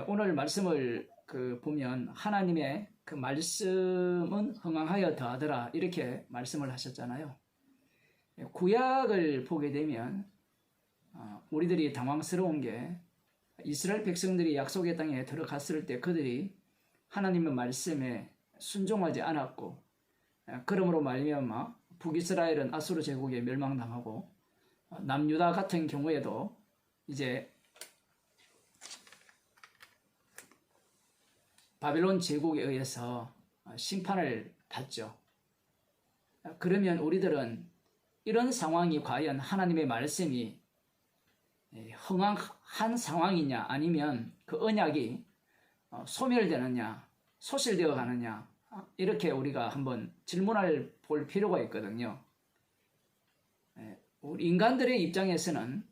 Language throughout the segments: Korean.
오늘 말씀을 보면 하나님의 그 말씀은 흥황하여 더하더라 이렇게 말씀을 하셨잖아요. 구약을 보게 되면 우리들이 당황스러운 게 이스라엘 백성들이 약속의 땅에 들어갔을 때 그들이 하나님의 말씀에 순종하지 않았고, 그러므로 말미암아 북이스라엘은 아수르 제국에 멸망당하고 남유다 같은 경우에도 이제 바벨론 제국에 의해서 심판을 받죠. 그러면 우리들은 이런 상황이 과연 하나님의 말씀이 흥황한 상황이냐, 아니면 그 언약이 소멸되느냐, 소실되어 가느냐, 이렇게 우리가 한번 질문할 볼 필요가 있거든요. 우리 인간들의 입장에서는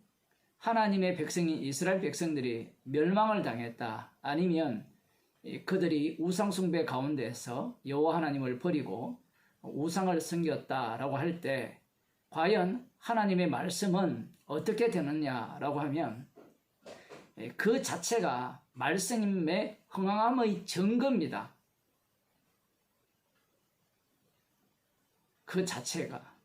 하나님의 백성인 이스라엘 백성들이 멸망을 당했다, 아니면 그들이 우상숭배 가운데서 여호와 하나님을 버리고 우상을 섬겼다라고 할 때 과연 하나님의 말씀은 어떻게 되느냐라고 하면 그 자체가 말씀의 흥황함의 증거입니다. 그 자체가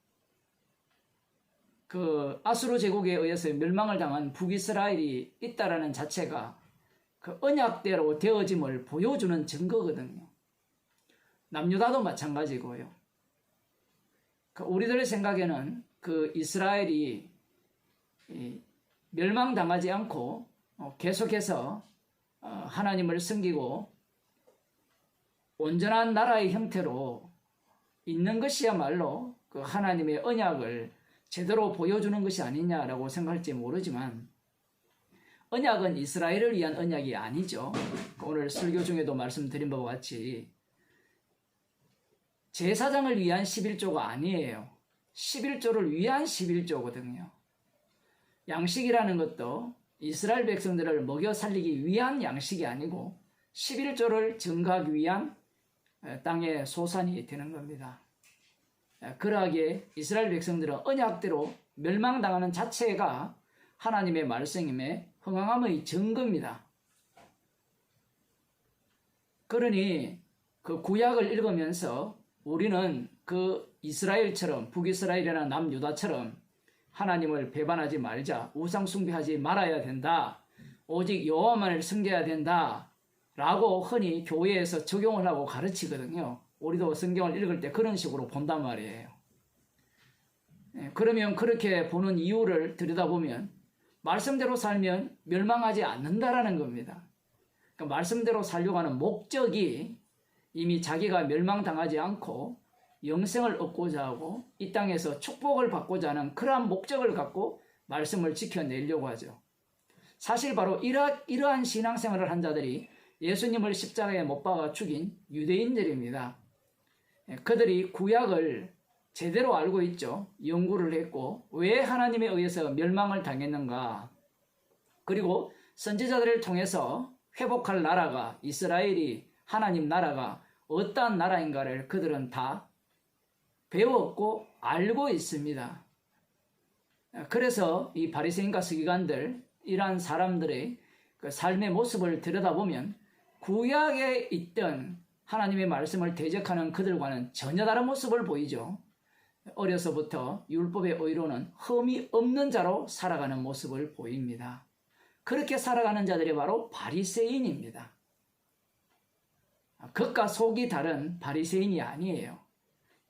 그 아수르 제국에 의해서 멸망을 당한 북이스라엘이 있다라는 자체가 그 언약대로 되어짐을 보여주는 증거거든요. 남유다도 마찬가지고요. 우리들의 생각에는 그 이스라엘이 멸망당하지 않고 계속해서 하나님을 섬기고 온전한 나라의 형태로 있는 것이야말로 그 하나님의 언약을 제대로 보여주는 것이 아니냐라고 생각할지 모르지만, 언약은 이스라엘을 위한 언약이 아니죠. 오늘 설교 중에도 말씀드린 바와 같이 제사장을 위한 11조가 아니에요. 11조를 위한 11조거든요. 양식이라는 것도 이스라엘 백성들을 먹여 살리기 위한 양식이 아니고 11조를 증거하기 위한 땅의 소산이 되는 겁니다. 그러하기에 이스라엘 백성들은 언약대로 멸망당하는 자체가 하나님의 말씀임에 흥황함의 증거입니다. 그러니 그 구약을 읽으면서 우리는 그 이스라엘처럼, 북이스라엘이나 남유다처럼 하나님을 배반하지 말자, 우상 숭배하지 말아야 된다, 오직 여호와만을 섬겨야 된다 라고 흔히 교회에서 적용을 하고 가르치거든요. 우리도 성경을 읽을 때 그런 식으로 본단 말이에요. 그러면 그렇게 보는 이유를 들여다보면 말씀대로 살면 멸망하지 않는다라는 겁니다. 그러니까 말씀대로 살려고 하는 목적이 이미 자기가 멸망당하지 않고 영생을 얻고자 하고 이 땅에서 축복을 받고자 하는 그러한 목적을 갖고 말씀을 지켜내려고 하죠. 사실 바로 이러한 신앙생활을 한 자들이 예수님을 십자가에 못 박아 죽인 유대인들입니다. 그들이 구약을 제대로 알고 있죠. 연구를 했고 왜 하나님에 의해서 멸망을 당했는가, 그리고 선지자들을 통해서 회복할 나라가, 이스라엘이 하나님 나라가 어떠한 나라인가를 그들은 다 배웠고 알고 있습니다. 그래서 이 바리새인과 서기관들, 이러한 사람들의 그 삶의 모습을 들여다보면 구약에 있던 하나님의 말씀을 대적하는 그들과는 전혀 다른 모습을 보이죠. 어려서부터 율법의 의로는 흠이 없는 자로 살아가는 모습을 보입니다. 그렇게 살아가는 자들이 바로 바리새인입니다. 겉과 속이 다른 바리새인이 아니에요.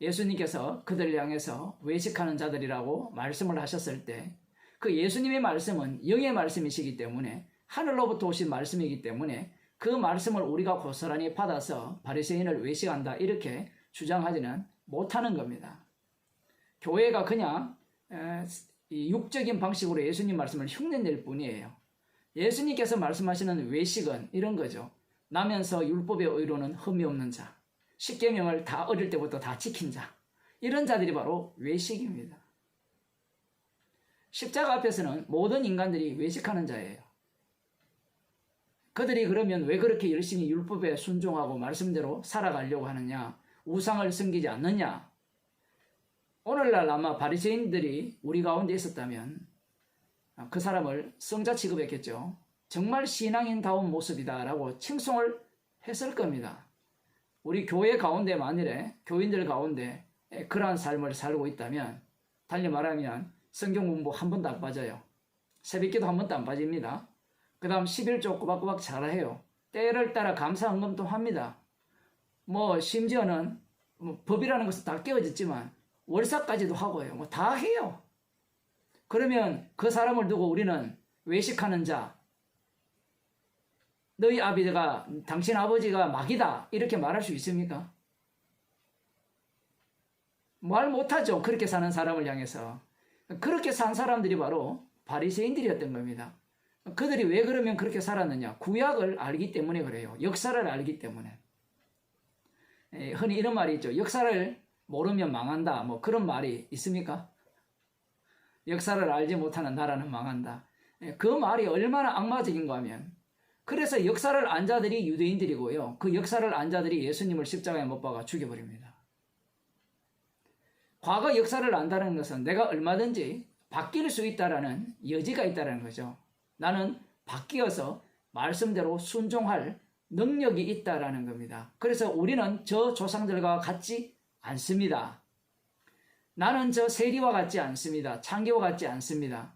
예수님께서 그들을 향해서 외식하는 자들이라고 말씀을 하셨을 때 그 예수님의 말씀은 영의 말씀이시기 때문에, 하늘로부터 오신 말씀이기 때문에 그 말씀을 우리가 고스란히 받아서 바리새인을 외식한다 이렇게 주장하지는 못하는 겁니다. 교회가 그냥 육적인 방식으로 예수님 말씀을 흉내낼 뿐이에요. 예수님께서 말씀하시는 외식은 이런 거죠. 나면서 율법의 의로는 흠이 없는 자, 십계명을 다 어릴 때부터 다 지킨 자, 이런 자들이 바로 외식입니다. 십자가 앞에서는 모든 인간들이 외식하는 자예요. 그들이 그러면 왜 그렇게 열심히 율법에 순종하고 말씀대로 살아가려고 하느냐, 우상을 섬기지 않느냐. 오늘날 아마 바리새인들이 우리 가운데 있었다면 그 사람을 성자 취급했겠죠. 정말 신앙인다운 모습이다라고 칭송을 했을 겁니다. 우리 교회 가운데 만일에 교인들 가운데 그러한 삶을 살고 있다면 달리 말하면 성경 공부 한 번도 안 빠져요. 새벽기도 한 번도 안 빠집니다. 그 다음 11조 꼬박꼬박 잘해요. 때를 따라 감사헌금도 합니다. 심지어는 법이라는 것은 다 깨어졌지만 월사까지도 하고요. 다 해요. 그러면 그 사람을 두고 우리는 외식하는 자, 너희 아버지가 당신 아버지가 마귀다 이렇게 말할 수 있습니까? 말 못하죠. 그렇게 사는 사람을 향해서. 그렇게 산 사람들이 바로 바리새인들이었던 겁니다. 그들이 왜 그러면 그렇게 살았느냐? 구약을 알기 때문에 그래요. 역사를 알기 때문에. 흔히 이런 말이 있죠. 역사를 모르면 망한다. 그런 말이 있습니까? 역사를 알지 못하는 나라는 망한다. 그 말이 얼마나 악마적인가 하면, 그래서 역사를 안 자들이 유대인들이고요. 그 역사를 안 자들이 예수님을 십자가에 못 박아 죽여버립니다. 과거 역사를 안다는 것은 내가 얼마든지 바뀔 수 있다라는 여지가 있다는 거죠. 나는 바뀌어서 말씀대로 순종할 능력이 있다라는 겁니다. 그래서 우리는 저 조상들과 같지 않습니다. 나는 저 세리와 같지 않습니다. 창기와 같지 않습니다.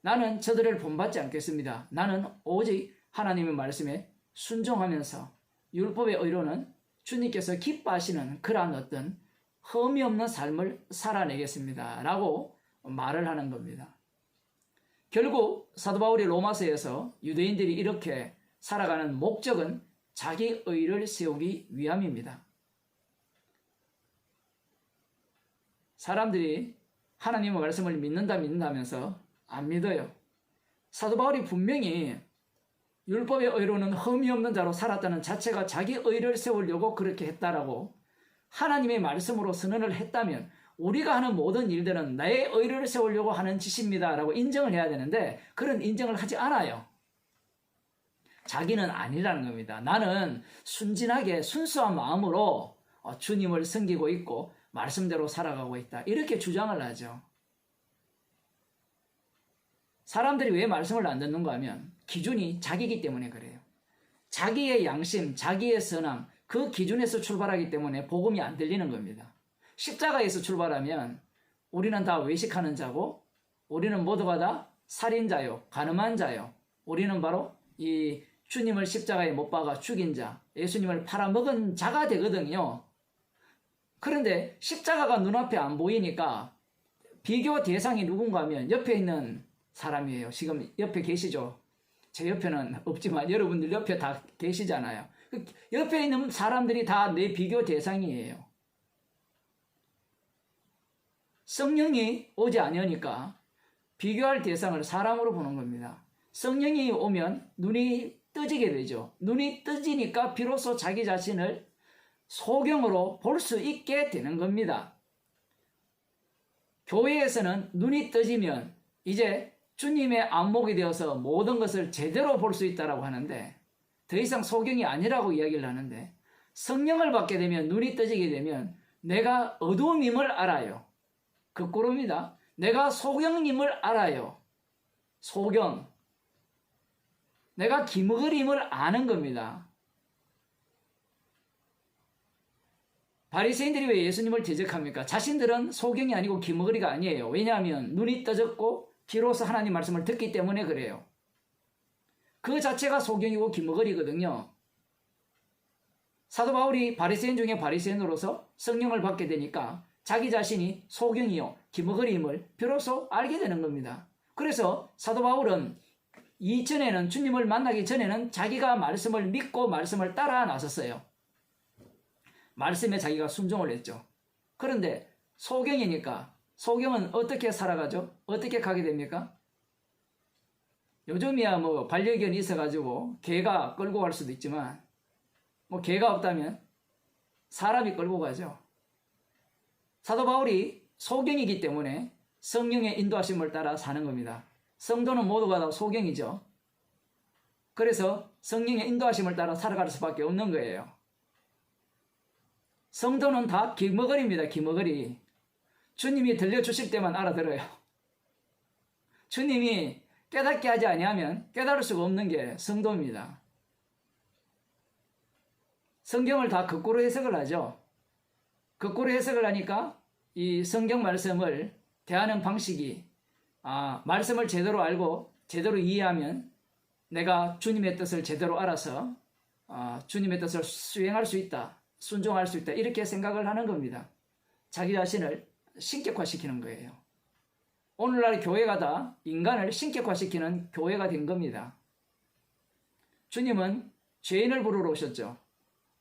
나는 저들을 본받지 않겠습니다. 나는 오직 하나님의 말씀에 순종하면서 율법의 의로는 주님께서 기뻐하시는 그러한 어떤 흠이 없는 삶을 살아내겠습니다. 라고 말을 하는 겁니다. 결국 사도 바울이 로마서에서 유대인들이 이렇게 살아가는 목적은 자기 의를 세우기 위함입니다. 사람들이 하나님의 말씀을 믿는다면서 안 믿어요. 사도 바울이 분명히 율법의 의로는 흠이 없는 자로 살았다는 자체가 자기 의를 세우려고 그렇게 했다라고 하나님의 말씀으로 선언을 했다면 우리가 하는 모든 일들은 나의 의를 세우려고 하는 짓입니다 라고 인정을 해야 되는데 그런 인정을 하지 않아요. 자기는 아니라는 겁니다. 나는 순진하게 순수한 마음으로 주님을 섬기고 있고 말씀대로 살아가고 있다. 이렇게 주장을 하죠. 사람들이 왜 말씀을 안 듣는가 하면 기준이 자기이기 때문에 그래요. 자기의 양심, 자기의 선함, 그 기준에서 출발하기 때문에 복음이 안 들리는 겁니다. 십자가에서 출발하면 우리는 다 외식하는 자고 우리는 모두가 다 살인자요, 간음한 자요. 우리는 바로 이 주님을 십자가에 못 박아 죽인 자, 예수님을 팔아먹은 자가 되거든요. 그런데 십자가가 눈앞에 안 보이니까 비교 대상이 누군가 하면 옆에 있는 사람이에요. 지금 옆에 계시죠? 제 옆에는 없지만 여러분들 옆에 다 계시잖아요. 옆에 있는 사람들이 다 내 비교 대상이에요. 성령이 오지 않으니까 비교할 대상을 사람으로 보는 겁니다. 성령이 오면 눈이 떠지게 되죠. 눈이 떠지니까 비로소 자기 자신을 소경으로 볼 수 있게 되는 겁니다. 교회에서는 눈이 떠지면 이제 주님의 안목이 되어서 모든 것을 제대로 볼 수 있다고 하는데 더 이상 소경이 아니라고 이야기를 하는데 성령을 받게 되면 눈이 떠지게 되면 내가 어두움임을 알아요. 거꾸로입니다. 내가 소경임을 알아요. 소경. 내가 기머거림을 아는 겁니다. 바리새인들이 왜 예수님을 대적합니까? 자신들은 소경이 아니고 기머거리가 아니에요. 왜냐하면 눈이 떠졌고 비로소 하나님 말씀을 듣기 때문에 그래요. 그 자체가 소경이고 기머거리거든요. 사도 바울이 바리새인 중에 바리새인으로서 성령을 받게 되니까 자기 자신이 소경이요 기머거리임을 비로소 알게 되는 겁니다. 그래서 사도 바울은 이전에는 주님을 만나기 전에는 자기가 말씀을 믿고 말씀을 따라 나섰어요. 말씀에 자기가 순종을 했죠. 그런데 소경이니까 소경은 어떻게 살아가죠? 어떻게 가게 됩니까? 요즘이야 반려견이 있어가지고 개가 끌고 갈 수도 있지만 개가 없다면 사람이 끌고 가죠. 사도 바울이 소경이기 때문에 성령의 인도하심을 따라 사는 겁니다. 성도는 모두가 다 소경이죠. 그래서 성령의 인도하심을 따라 살아갈 수밖에 없는 거예요. 성도는 다 기머거리입니다. 기머거리. 주님이 들려주실 때만 알아들어요. 주님이 깨닫게 하지 아니하면 깨달을 수가 없는 게 성도입니다. 성경을 다 거꾸로 해석을 하죠. 거꾸로 해석을 하니까 이 성경 말씀을 대하는 방식이 말씀을 제대로 알고 제대로 이해하면 내가 주님의 뜻을 제대로 알아서 주님의 뜻을 수행할 수 있다, 순종할 수 있다, 이렇게 생각을 하는 겁니다. 자기 자신을 신격화시키는 거예요. 오늘날 교회가 다 인간을 신격화시키는 교회가 된 겁니다. 주님은 죄인을 부르러 오셨죠.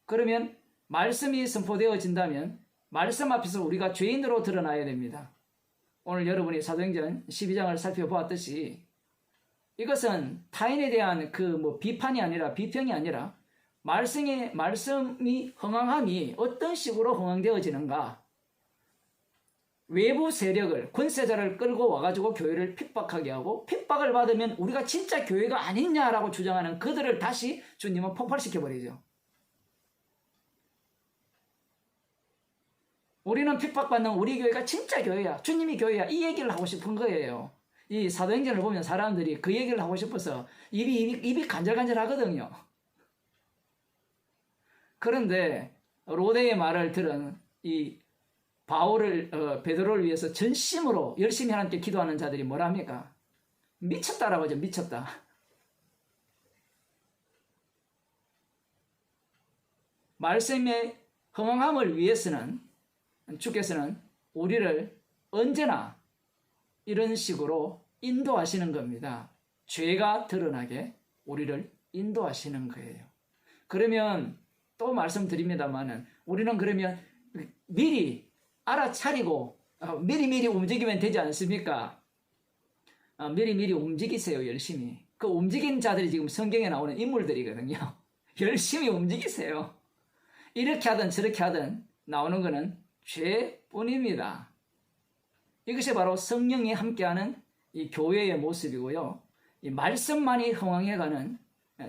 그러면 말씀이 선포되어진다면 말씀 앞에서 우리가 죄인으로 드러나야 됩니다. 오늘 여러분이 사도행전 12장을 살펴보았듯이 이것은 타인에 대한 비판이 아니라 비평이 아니라 말씀이 흥황함이 어떤 식으로 흥황되어지는가, 외부 세력을, 권세자를 끌고 와가지고 교회를 핍박하게 하고, 핍박을 받으면 우리가 진짜 교회가 아니냐라고 주장하는 그들을 다시 주님은 폭발시켜버리죠. 우리는 핍박받는 우리 교회가 진짜 교회야, 주님이 교회야, 이 얘기를 하고 싶은 거예요. 이 사도행전을 보면 사람들이 그 얘기를 하고 싶어서 입이 간질간질 하거든요. 그런데 로데의 말을 들은 이 베드로를 위해서 전심으로 열심히 하나님께 기도하는 자들이 뭐라 합니까? 미쳤다라고 하죠. 미쳤다. 말씀의 흥황함을 위해서는 주께서는 우리를 언제나 이런 식으로 인도하시는 겁니다. 죄가 드러나게 우리를 인도하시는 거예요. 그러면 또 말씀드립니다만은 우리는 그러면 미리 알아차리고 미리미리 움직이면 되지 않습니까? 미리미리 움직이세요. 열심히. 그 움직인 자들이 지금 성경에 나오는 인물들이거든요. 열심히 움직이세요. 이렇게 하든 저렇게 하든 나오는 것은 죄뿐입니다. 이것이 바로 성령이 함께하는 이 교회의 모습이고요. 이 말씀만이 흥황해가는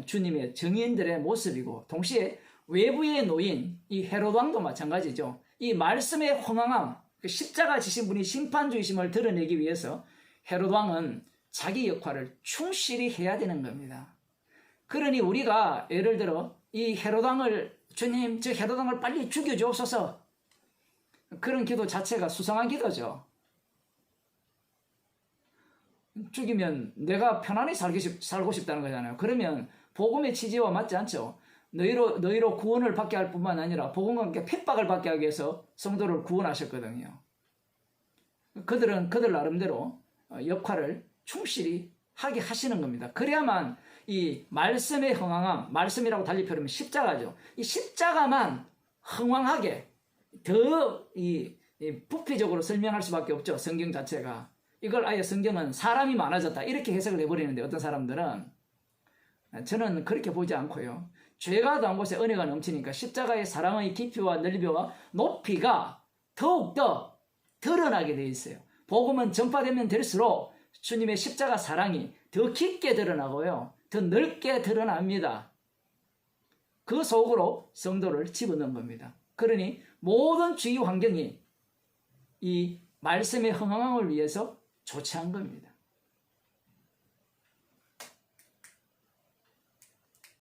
주님의 증인들의 모습이고, 동시에 외부에 놓인 이 헤롯 왕도 마찬가지죠. 이 말씀의 흥황함, 십자가 지신 분이 심판주이심을 드러내기 위해서 헤롯 왕은 자기 역할을 충실히 해야 되는 겁니다. 그러니 우리가 예를 들어 이 헤롯 왕을, 주님 저 헤롯 왕을 빨리 죽여주옵소서, 그런 기도 자체가 수상한 기도죠. 죽이면 내가 편안히 살고 싶다는 거잖아요. 그러면 복음의 취지와 맞지 않죠. 너희로 구원을 받게 할 뿐만 아니라 복음과 함께 핍박을 받게 하기 위해서 성도를 구원하셨거든요. 그들은 그들 나름대로 역할을 충실히 하게 하시는 겁니다. 그래야만 이 말씀의 흥황함, 말씀이라고 달리 표현하면 십자가죠. 이 십자가만 흥황하게 더 부피적으로 설명할 수밖에 없죠. 성경 자체가. 이걸 아예 성경은 사람이 많아졌다 이렇게 해석을 해버리는데, 어떤 사람들은, 저는 그렇게 보지 않고요. 죄가 더한 곳에 은혜가 넘치니까 십자가의 사랑의 깊이와 넓이와 높이가 더욱더 드러나게 돼 있어요. 복음은 전파되면 될수록 주님의 십자가 사랑이 더 깊게 드러나고요, 더 넓게 드러납니다. 그 속으로 성도를 집어넣은 겁니다. 그러니 모든 주위 환경이 이 말씀의 흥황함을 위해서 조치한 겁니다.